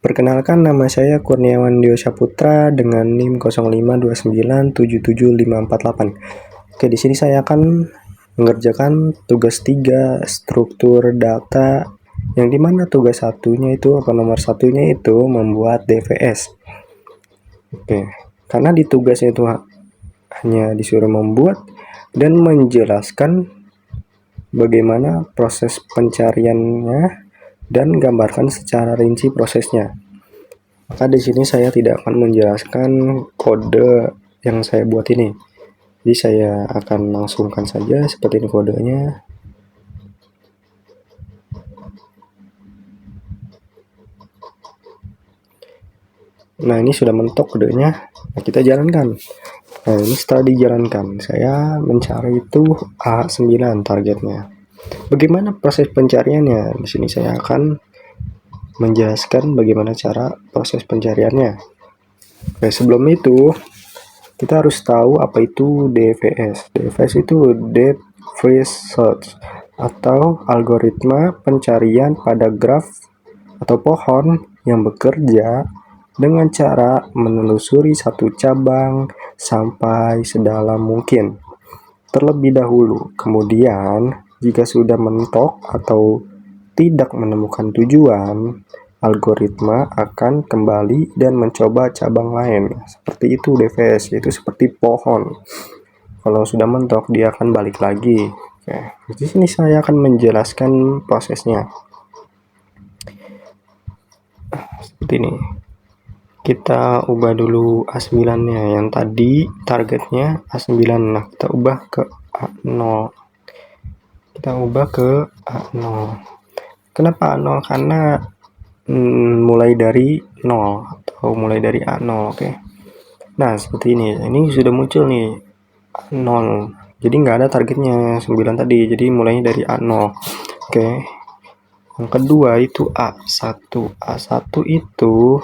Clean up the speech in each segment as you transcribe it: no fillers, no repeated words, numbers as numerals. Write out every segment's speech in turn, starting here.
Perkenalkan, nama saya Kurniawan Dio Saputra dengan NIM 0529775548. Oke, di sini saya akan mengerjakan tugas 3 struktur data, yang dimana tugas satunya itu nomor satunya itu membuat DVS. Oke, karena di tugasnya itu hanya disuruh membuat dan menjelaskan bagaimana proses pencariannya dan gambarkan secara rinci prosesnya. Maka di sini saya tidak akan menjelaskan kode yang saya buat ini. Jadi saya akan langsungkan saja seperti ini kodenya. Nah, ini sudah mentok kodenya. Nah, kita jalankan. Nah, ini setelah dijalankan, saya mencari itu A9 targetnya. Bagaimana proses pencariannya? Di sini saya akan menjelaskan bagaimana cara proses pencariannya. Oke, sebelum itu kita harus tahu apa itu DVS. DVS itu Depth First Search atau algoritma pencarian pada graf atau pohon yang bekerja dengan cara menelusuri satu cabang sampai sedalam mungkin terlebih dahulu. Kemudian, jika sudah mentok atau tidak menemukan tujuan, algoritma akan kembali dan mencoba cabang lain. Seperti itu DVS, yaitu seperti pohon. Kalau sudah mentok, dia akan balik lagi. Oke, di sini saya akan menjelaskan prosesnya. Seperti ini. Kita ubah dulu A9-nya. Yang tadi targetnya A9. Nah, kita ubah ke A0. Kita ubah ke A0. Kenapa A0? Karena mulai dari 0 atau mulai dari A0. Oke. Nah, seperti ini. Ini sudah muncul nih A0. Jadi nggak ada targetnya 9 tadi. Jadi mulainya dari A0. Oke. Yang kedua itu A1. A1 itu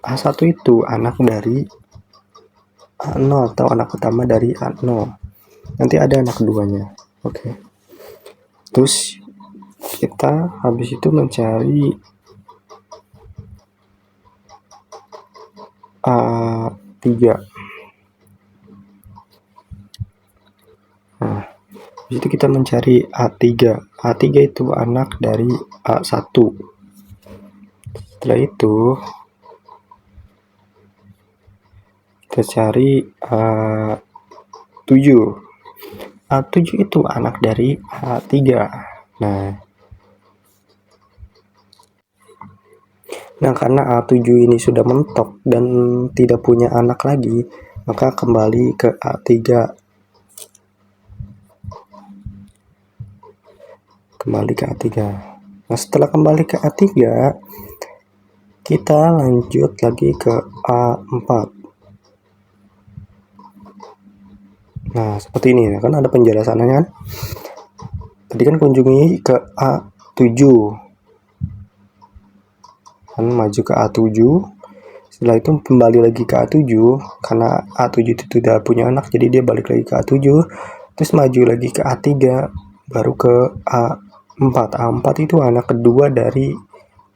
A1 itu anak dari A0 atau anak pertama dari A0. Nanti ada anak keduanya. Oke. Terus kita habis itu mencari A3. Nah, habis itu kita mencari A3. A3 itu anak dari A1. Setelah itu kita cari A7. A7 itu anak dari A3. Nah, karena A7 ini sudah mentok dan tidak punya anak lagi, maka kembali ke A3. Kembali ke A3. Nah, setelah kembali ke A3, kita lanjut lagi ke A4. Nah, seperti ini, kan ada penjelasannya kan? Tadi kan kunjungi ke A7. Kan maju ke A7. Setelah itu kembali lagi ke A7. Karena A7 itu tidak punya anak, jadi dia balik lagi ke A7. Terus maju lagi ke A3. Baru ke A4. A4 itu anak kedua dari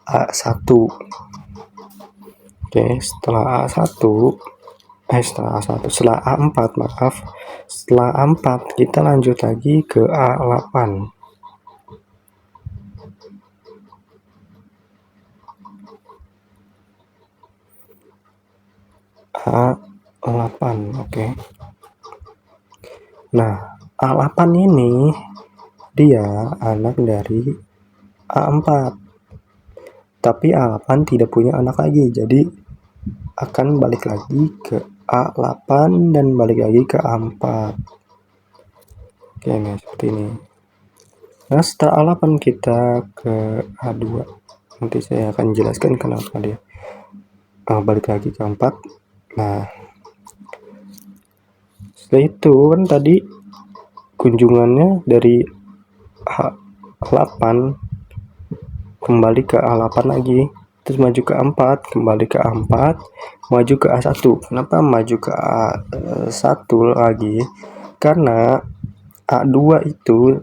A1. Oke, setelah setelah A4, maaf. Setelah A4 kita lanjut lagi ke A8. A8, oke. Nah, A8 ini dia anak dari A4. Tapi A8 tidak punya anak lagi, jadi akan balik lagi ke A8 dan balik lagi ke A4. Oke, nah seperti ini. Nah, setelah A8 kita ke A2. Nanti saya akan jelaskan kenapa dia balik lagi ke A4. Nah, setelah itu kan tadi kunjungannya dari A8 kembali ke A8 lagi, terus maju ke A4, kembali ke A4, maju ke A1. Kenapa maju ke A1 lagi? Karena A2 itu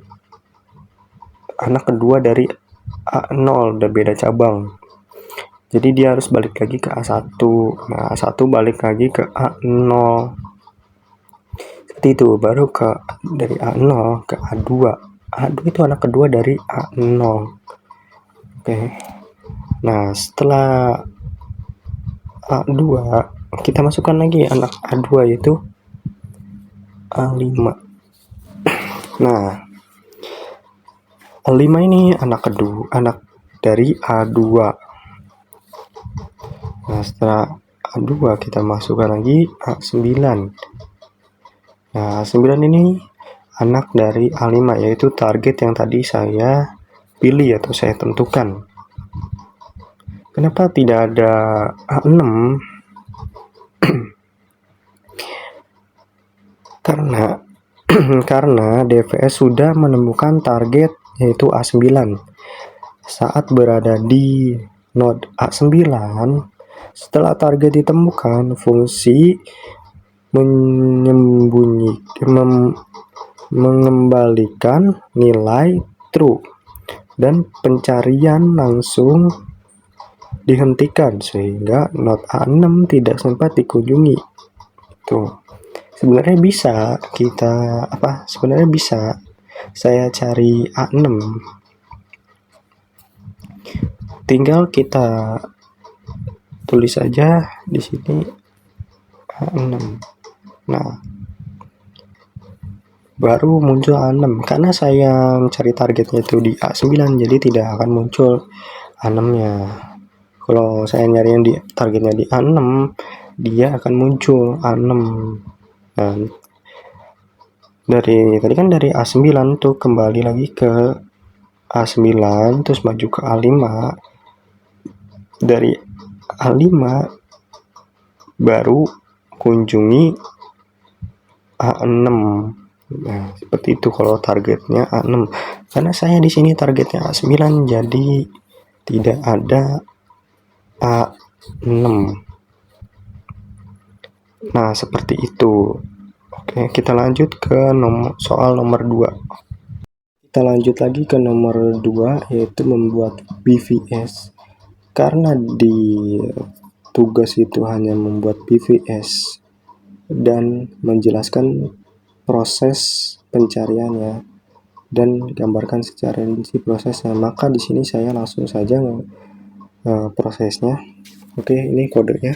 anak kedua dari A0 udah beda cabang. Jadi dia harus balik lagi ke A1. Nah, A1 balik lagi ke A0. Seperti itu, baru dari A0 ke A2. A2 itu anak kedua dari A0. Oke. Nah, setelah A2, kita masukkan lagi anak A2 yaitu A5. Nah, A5 ini anak dari A2. Nah, setelah A2 kita masukkan lagi A9. Nah, A9 ini anak dari A5, yaitu target yang tadi saya pilih atau saya tentukan. Kenapa tidak ada A6? karena DVS sudah menemukan target yaitu A9. Saat berada di node A9, setelah target ditemukan, fungsi mengembalikan nilai true dan pencarian langsung dihentikan sehingga node A6 tidak sempat dikunjungi. Tuh. Sebenarnya bisa saya cari A6. Tinggal kita tulis saja di sini A6. Nah, baru muncul A6 karena saya mencari targetnya itu di A9, jadi tidak akan muncul A6-nya. Kalau saya nyari yang di targetnya di A6, dia akan muncul A6. Nah, tadi kan dari A9 tuh kembali lagi ke A9, terus maju ke A5. Dari A5 baru kunjungi A6. Nah, seperti itu kalau targetnya A6. Karena saya di sini targetnya A9, jadi tidak ada A6. Nah, seperti itu. Oke, kita lanjut ke soal nomor 2. Kita lanjut lagi ke nomor 2, yaitu membuat BVS. Karena di tugas itu hanya membuat BVS dan menjelaskan proses pencariannya dan gambarkan secara rinci prosesnya, maka di sini saya langsung saja prosesnya. Oke, ini kodenya.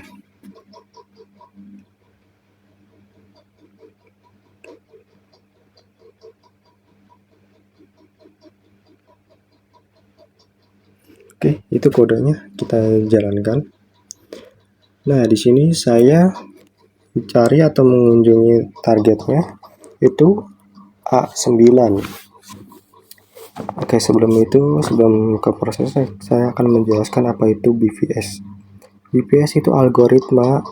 Oke, itu kodenya, kita jalankan. Nah, di sini saya mencari atau mengunjungi targetnya itu A9. Oke, sebelum ke prosesnya, saya akan menjelaskan apa itu BVS. BVS itu algoritma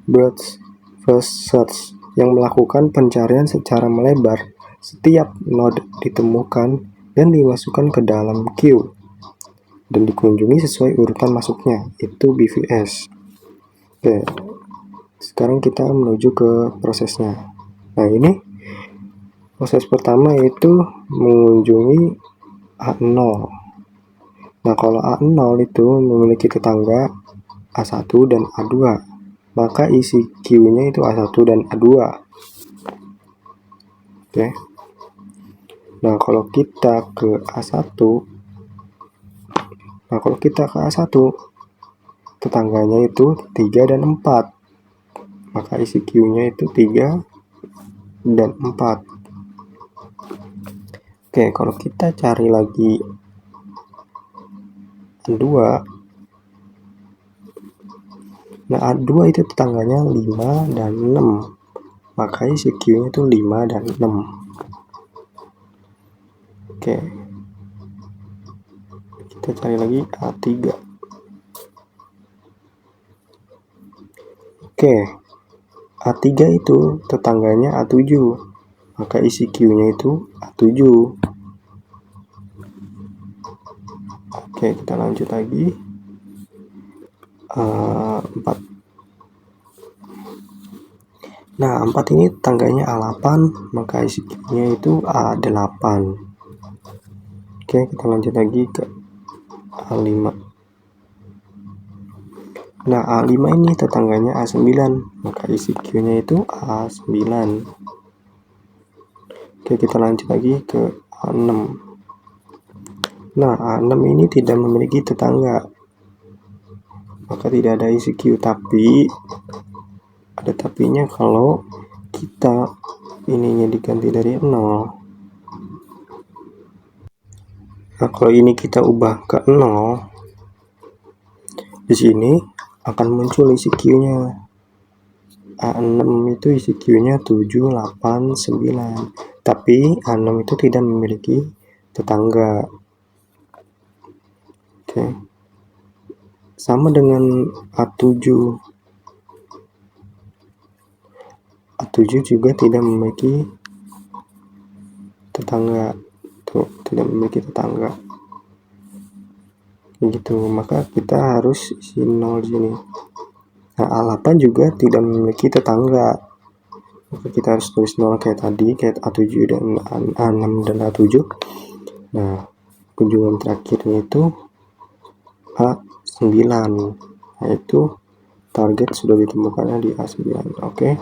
breadth first search yang melakukan pencarian secara melebar. Setiap node ditemukan dan dimasukkan ke dalam queue dan dikunjungi sesuai urutan masuknya. Itu BVS. Oke, sekarang kita menuju ke prosesnya. Nah, ini proses pertama itu mengunjungi A0. Nah, kalau A0 itu memiliki tetangga A1 dan A2, maka isi queue-nya itu A1 dan A2. Oke. Nah, kalau kita ke A1, tetangganya itu 3 dan 4. Maka isi queue-nya itu 3 dan 4. Oke, kalau kita cari lagi A2. Nah, A2 itu tetangganya 5 dan 6. Maka isi queue-nya itu 5 dan 6. Oke. Kita cari lagi A3. Oke. A3 itu tetangganya A7. Maka isi queue-nya itu A7. Oke, kita lanjut lagi. 4. Nah, 4 ini tetangganya A8, maka isi queue-nya itu A8. Oke, kita lanjut lagi ke A5. Nah, A5 ini tetangganya A9, maka isi Q-nya itu A9. Oke, kita lanjut lagi ke A6. Nah, A6 ini tidak memiliki tetangga, maka tidak ada isi Q, tapi ada tapinya kalau kita ininya diganti dari 0. Nah, kalau ini kita ubah ke 0, di sini akan muncul isi Q-nya. A6 itu isi Q-nya 7, 8, 9. Tapi A6 itu tidak memiliki tetangga. Oke. Sama dengan A7. A7 juga tidak memiliki tetangga. Tuh, tidak memiliki tetangga. Gitu, maka kita harus isi 0 di sini. Nah, A8 juga tidak memiliki tetangga, maka kita harus tulis 0 kayak tadi, kayak A7 dan A6 dan A7. Nah, kunjungan terakhirnya itu A9, yaitu target sudah ditemukannya di A9. Oke,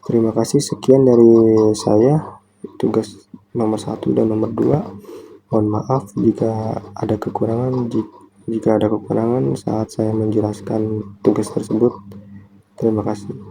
terima kasih, sekian dari saya tugas nomor 1 dan nomor 2. Mohon maaf jika ada kekurangan saat saya menjelaskan tugas tersebut. Terima kasih.